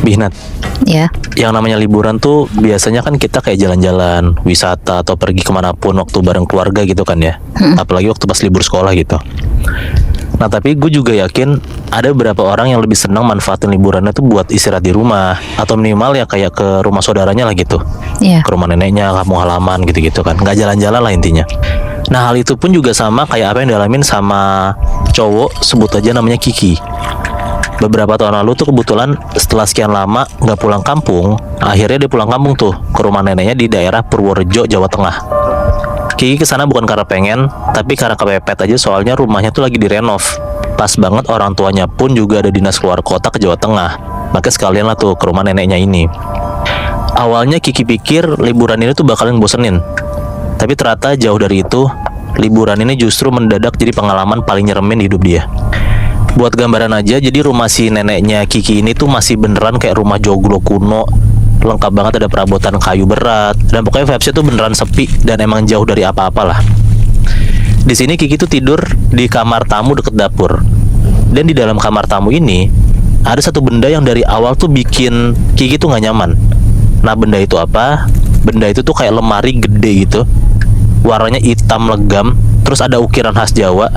Bihnat, Ya. yang namanya liburan tuh biasanya kan kita kayak jalan-jalan, wisata atau pergi kemanapun waktu bareng keluarga gitu kan ya. Apalagi waktu pas libur sekolah gitu. Nah tapi gue juga yakin ada beberapa orang yang lebih senang manfaatin liburannya tuh buat istirahat di rumah, atau minimal ya kayak ke rumah saudaranya lah gitu, Iya. ke rumah neneknya, kampung halaman gitu-gitu kan, nggak jalan-jalan lah intinya. Nah hal itu pun juga sama kayak apa yang dialamin sama cowok, sebut aja namanya Kiki. Beberapa tahun lalu tuh kebetulan setelah sekian lama nggak pulang kampung, akhirnya dia pulang kampung tuh ke rumah neneknya di daerah Purworejo, Jawa Tengah. Kiki kesana bukan karena pengen, tapi karena kepepet aja, soalnya rumahnya tuh lagi direnov. Pas banget orang tuanya pun juga ada dinas keluar kota ke Jawa Tengah, makanya sekalian lah tuh ke rumah neneknya ini. Awalnya Kiki pikir liburan ini tuh bakalan bosenin, tapi ternyata jauh dari itu. Liburan ini justru mendadak jadi pengalaman paling nyeremin di hidup dia. Buat gambaran aja, jadi rumah si neneknya Kiki ini tuh masih beneran kayak rumah joglo kuno, lengkap banget, ada perabotan kayu berat, dan pokoknya vibes-nya tuh beneran sepi dan emang jauh dari apa-apa lah. Di sini Kiki tuh tidur di kamar tamu deket dapur, dan di dalam kamar tamu ini ada satu benda yang dari awal tuh bikin Kiki tuh nggak nyaman. Nah benda itu apa? Benda itu tuh kayak lemari gede gitu, warnanya hitam legam, terus ada ukiran khas Jawa.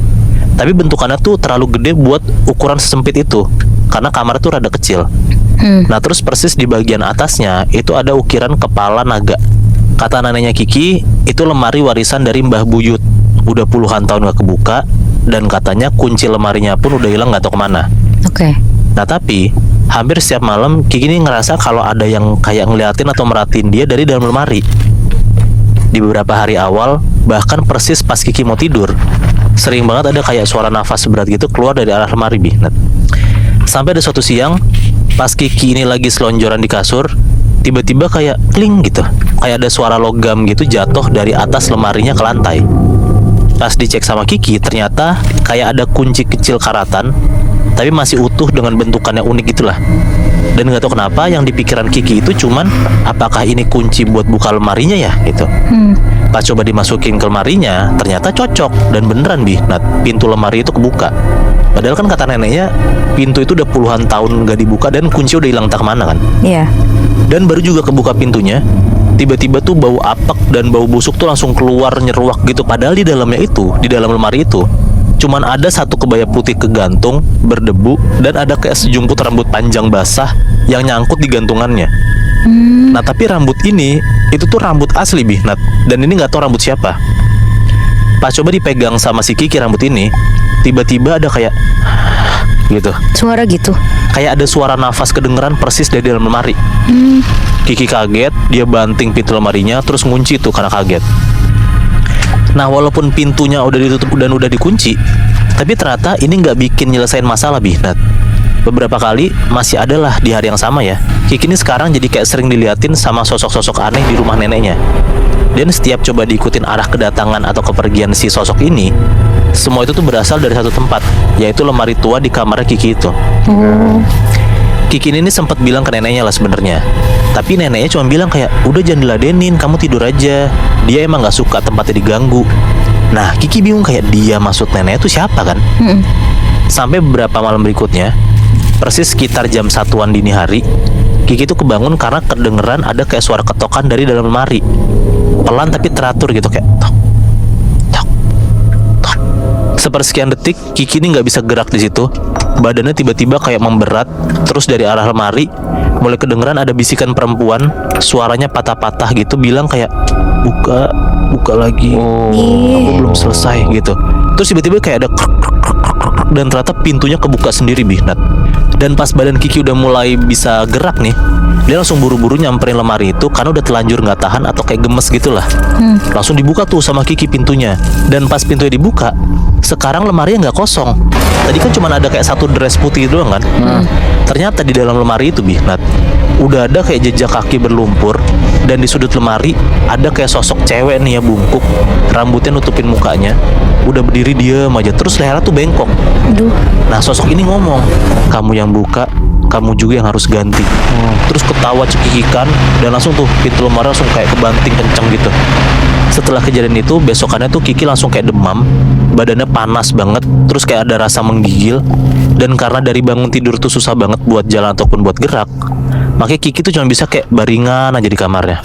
Tapi bentukannya tuh terlalu gede buat ukuran sesempit itu, karena kamar tuh rada kecil. Nah terus persis di bagian atasnya itu ada ukiran kepala naga. Kata neneknya Kiki, itu lemari warisan dari Mbah Buyut, udah puluhan tahun gak kebuka, dan katanya kunci lemarinya pun udah hilang gak tahu kemana. Oke. Nah tapi hampir setiap malam Kiki ini ngerasa kalau ada yang kayak ngeliatin atau merhatiin dia dari dalam lemari. Di beberapa hari awal, bahkan persis pas Kiki mau tidur, sering banget ada kayak suara nafas berat gitu keluar dari arah lemari, Bihnat. Sampai ada suatu siang, pas Kiki ini lagi selonjoran di kasur, tiba-tiba kayak kling gitu, kayak ada suara logam gitu jatuh dari atas lemarinya ke lantai. Pas dicek sama Kiki, ternyata kayak ada kunci kecil karatan, tapi masih utuh dengan bentukannya unik gitulah. Dan nggak tahu kenapa yang di pikiran Kiki itu cuman apakah ini kunci buat buka lemarinya ya gitu. Pas coba dimasukin ke lemarinya, ternyata cocok dan beneran Bihnat, pintu lemari itu kebuka. Padahal kan kata neneknya pintu itu udah puluhan tahun gak dibuka dan kunci udah hilang tak kemana kan. Iya. Dan baru juga kebuka pintunya, tiba-tiba tuh bau apek dan bau busuk tuh langsung keluar nyeruak gitu. Padahal di dalamnya itu, di dalam lemari itu cuman ada satu kebaya putih kegantung, berdebu, dan ada kayak sejumput rambut panjang basah yang nyangkut di gantungannya. Nah tapi rambut ini, itu tuh rambut asli Bihnat, dan ini nggak tahu rambut siapa. Pas coba dipegang sama si Kiki rambut ini, tiba-tiba ada kayak gitu, Suara gitu. kayak ada suara nafas kedengeran persis dari dalam lemari. Kiki kaget, dia banting pintu lemarinya, terus ngunci tuh karena kaget. Nah walaupun pintunya udah ditutup dan udah dikunci, tapi ternyata ini nggak bikin nyelesain masalah Bihnat. Beberapa kali masih ada lah di hari yang sama ya, Kiki ini sekarang jadi kayak sering diliatin sama sosok-sosok aneh di rumah neneknya. Dan setiap coba diikutin arah kedatangan atau kepergian si sosok ini, semua itu tuh berasal dari satu tempat, yaitu lemari tua di kamarnya Kiki itu. Kiki ini sempat bilang ke neneknya lah sebenarnya, tapi neneknya cuma bilang kayak udah jangan diladenin, kamu tidur aja. Dia emang nggak suka tempatnya diganggu. Nah Kiki bingung kayak dia maksud neneknya tuh siapa kan. Sampai beberapa malam berikutnya, persis sekitar jam 1-an dini hari, Kiki tuh kebangun karena kedengeran ada kayak suara ketokan dari dalam lemari, pelan tapi teratur gitu, kayak tok tok tok. Sepersekian detik Kiki ini nggak bisa gerak di situ. Badannya tiba-tiba kayak memberat. Terus dari arah lemari mulai kedengeran ada bisikan perempuan, suaranya patah-patah gitu, bilang kayak buka, buka lagi, aku belum selesai gitu. Terus tiba-tiba kayak ada krek, krek, krek, krek, krek, dan ternyata pintunya kebuka sendiri Bihnat. Dan pas badan Kiki udah mulai bisa gerak nih, dia langsung buru-buru nyamperin lemari itu karena udah telanjur nggak tahan atau kayak gemes gitulah. Langsung dibuka tuh sama Kiki pintunya. Dan pas pintunya dibuka, sekarang lemarinya nggak kosong. Tadi kan cuma ada kayak satu dress putih doang kan. Ternyata di dalam lemari itu Bihnat udah ada kayak jejak kaki berlumpur, dan di sudut lemari ada kayak sosok cewek nih ya, bungkuk, rambutnya nutupin mukanya, udah berdiri diam aja, terus lehernya tuh bengkok. Aduh. Nah sosok ini ngomong, kamu yang buka, kamu juga yang harus ganti. Terus ketawa cekikikan, dan langsung tuh pintu lemari langsung kayak kebanting kenceng gitu. Setelah kejadian itu, besokannya tuh Kiki langsung kayak demam, badannya panas banget, terus kayak ada rasa menggigil. Dan karena dari bangun tidur tuh susah banget buat jalan ataupun buat gerak, Makanya Kiki tuh cuma bisa kayak baringan aja di kamarnya.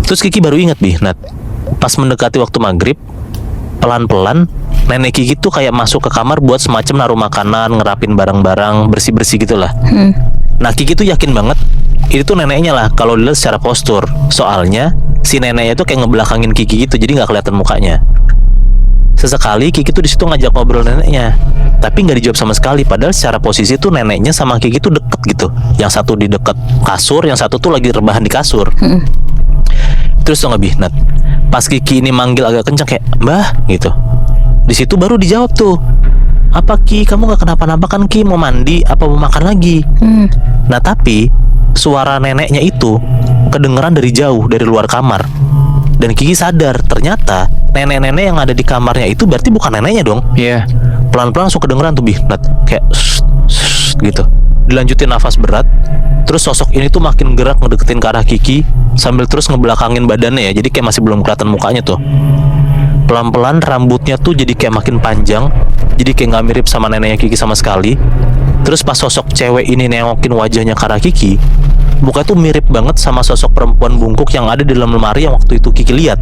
Terus Kiki baru ingat Nat, pas mendekati waktu maghrib, pelan-pelan nenek Kiki tuh kayak masuk ke kamar buat semacam naruh makanan, ngerapin barang-barang, bersih-bersih gitulah. Nah Kiki tuh yakin banget itu tuh neneknya lah kalau dilihat secara postur. Soalnya si neneknya tuh kayak ngebelakangin Kiki gitu, jadi nggak kelihatan mukanya. Sesekali Kiki tuh di situ ngajak ngobrol neneknya, tapi nggak dijawab sama sekali. Padahal secara posisi tuh neneknya sama Kiki tuh deket gitu. Yang satu di deket kasur, yang satu tuh lagi rebahan di kasur. Terus tuh nggak Nat, pas Kiki ini manggil agak kencang kayak Mbah gitu, di situ baru dijawab tuh, apa Ki, kamu nggak kenapa-napa kan Ki, mau mandi apa mau makan lagi? Nah tapi suara neneknya itu kedengeran dari jauh, dari luar kamar. Dan Kiki sadar ternyata nenek-nenek yang ada di kamarnya itu berarti bukan neneknya dong. Iya. Pelan-pelan langsung kedengeran tuh Nat, kayak gitu. Dilanjutin nafas berat. Terus sosok ini tuh makin gerak ngedeketin ke arah Kiki sambil terus ngebelakangin badannya ya. Jadi kayak masih belum kelihatan mukanya tuh. Pelan-pelan rambutnya tuh jadi kayak makin panjang. Jadi kayak gak mirip sama neneknya Kiki sama sekali. Terus pas sosok cewek ini nengokin wajahnya ke arah Kiki, mukanya tuh mirip banget sama sosok perempuan bungkuk yang ada di dalam lemari yang waktu itu Kiki lihat.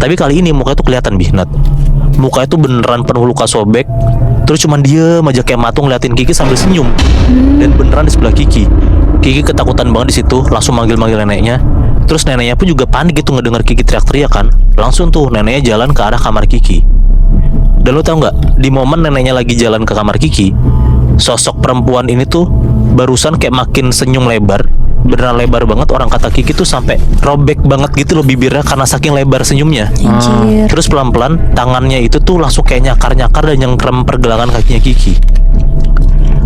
Tapi kali ini mukanya tuh kelihatan Nat. Mukanya tuh beneran penuh luka sobek. Terus cuman diem aja kayak matung ngeliatin Kiki sambil senyum. Dan beneran di sebelah Kiki. Kiki ketakutan banget di situ, langsung manggil-manggil neneknya. Terus neneknya pun juga panik gitu ngedengar Kiki teriak-teriak kan. Langsung tuh neneknya jalan ke arah kamar Kiki. Dan lo tau nggak, di momen neneknya lagi jalan ke kamar Kiki, sosok perempuan ini tuh barusan kayak makin senyum lebar. Beneran lebar banget, orang kata Kiki tuh sampai robek banget gitu loh bibirnya karena saking lebar senyumnya. Anjir. Terus pelan-pelan tangannya itu tuh langsung kayak nyakar-nyakar dan nyengkrem pergelangan kakinya Kiki.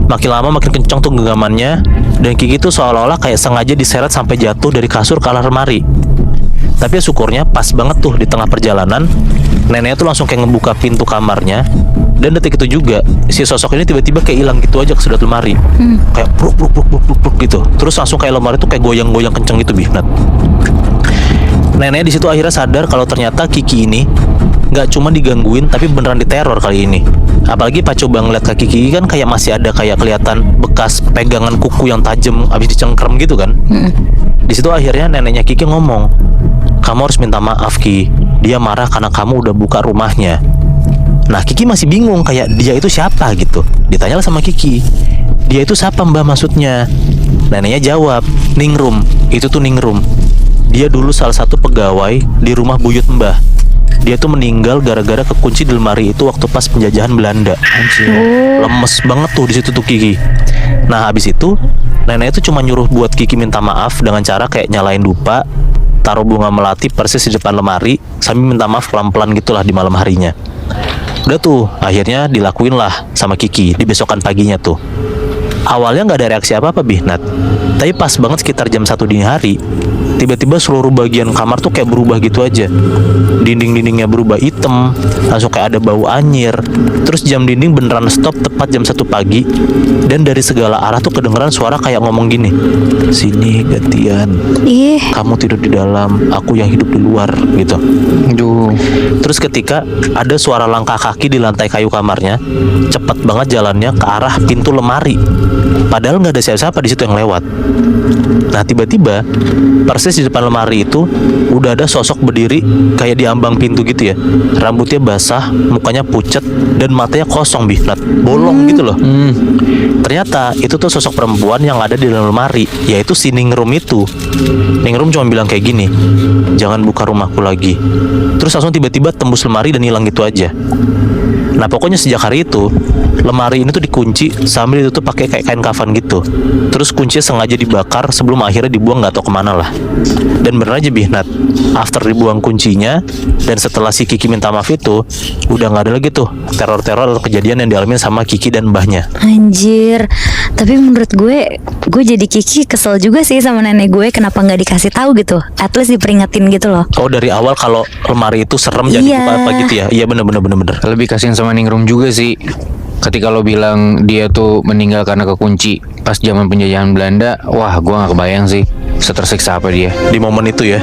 Makin lama makin kencang tuh genggamannya. Dan Kiki tuh seolah-olah kayak sengaja diseret sampai jatuh dari kasur ke arah lemari. Tapi ya syukurnya pas banget tuh di tengah perjalanan neneknya tuh langsung kayak ngebuka pintu kamarnya. Dan detik itu juga si sosok ini tiba-tiba kayak hilang gitu aja ke sudut lemari. Kayak pluk gitu. Terus langsung kayak lemari tuh kayak goyang-goyang kenceng gitu Nat. Neneknya di situ akhirnya sadar kalau ternyata Kiki ini nggak cuma digangguin tapi beneran diteror kali ini. Apalagi pas coba ngeliat kaki Kiki kan kayak masih ada kayak kelihatan bekas pegangan kuku yang tajam abis dicengkrem gitu kan. Di situ akhirnya neneknya Kiki ngomong, kamu harus minta maaf Ki, dia marah karena kamu udah buka rumahnya. Nah Kiki masih bingung kayak dia itu siapa gitu. Ditanyalah sama Kiki, dia itu siapa Mbah maksudnya? Neneknya jawab, Ningrum. Itu tuh Ningrum. Dia dulu salah satu pegawai di rumah buyut Mbah. Dia tuh meninggal gara-gara kekunci di lemari itu waktu pas penjajahan Belanda. Anjir. Lemes banget tuh di situ tuh Kiki. Nah habis itu nenek itu cuma nyuruh buat Kiki minta maaf dengan cara kayak nyalain dupa, taruh bunga melati persis di depan lemari, sambil minta maaf pelan-pelan gitulah di malam harinya. Udah tuh akhirnya dilakuin lah sama Kiki di besokan paginya tuh. Awalnya nggak ada reaksi apa-apa Nat. Tapi pas banget sekitar jam 1 dini hari, tiba-tiba seluruh bagian kamar tuh kayak berubah gitu aja. Dinding-dindingnya berubah hitam, langsung kayak ada bau anyir. Terus jam dinding beneran stop tepat jam 1 pagi. Dan dari segala arah tuh kedengeran suara kayak ngomong gini, sini gantian, kamu tidur di dalam, aku yang hidup di luar gitu. Aduh. Terus ketika ada suara langkah kaki di lantai kayu kamarnya, cepet banget jalannya ke arah pintu lemari. Padahal nggak ada siapa-siapa di situ yang lewat. Nah tiba-tiba persis di depan lemari itu udah ada sosok berdiri kayak di ambang pintu gitu ya. Rambutnya basah, mukanya pucet, dan matanya kosong Nat, bolong gitu loh. Ternyata itu tuh sosok perempuan yang ada di dalam lemari, yaitu si Ningrum itu. Ningrum cuma bilang kayak gini, jangan buka rumahku lagi. Terus langsung tiba-tiba tembus lemari dan hilang gitu aja. Nah pokoknya sejak hari itu lemari ini tuh dikunci sambil ditutup pakai kayak kain kafan gitu. Terus kuncinya sengaja dibakar sebelum akhirnya dibuang nggak tahu kemana lah. Dan bener aja Nat, after dibuang kuncinya dan setelah si Kiki minta maaf itu, udah nggak ada lagi tuh teror-teror atau kejadian yang dialami sama Kiki dan mbahnya. Anjir. Tapi menurut gue jadi Kiki kesel juga sih sama nenek gue, kenapa nggak dikasih tahu gitu, at least diperingatin gitu loh. Oh dari awal kalau lemari itu serem jadi buka apa gitu ya? Iya bener. Lebih kasihan sama Ningrum juga sih. Ketika lo bilang dia tuh meninggal karena kekunci pas zaman penjajahan Belanda, wah gua nggak kebayang sih setersiksa apa dia di momen itu ya.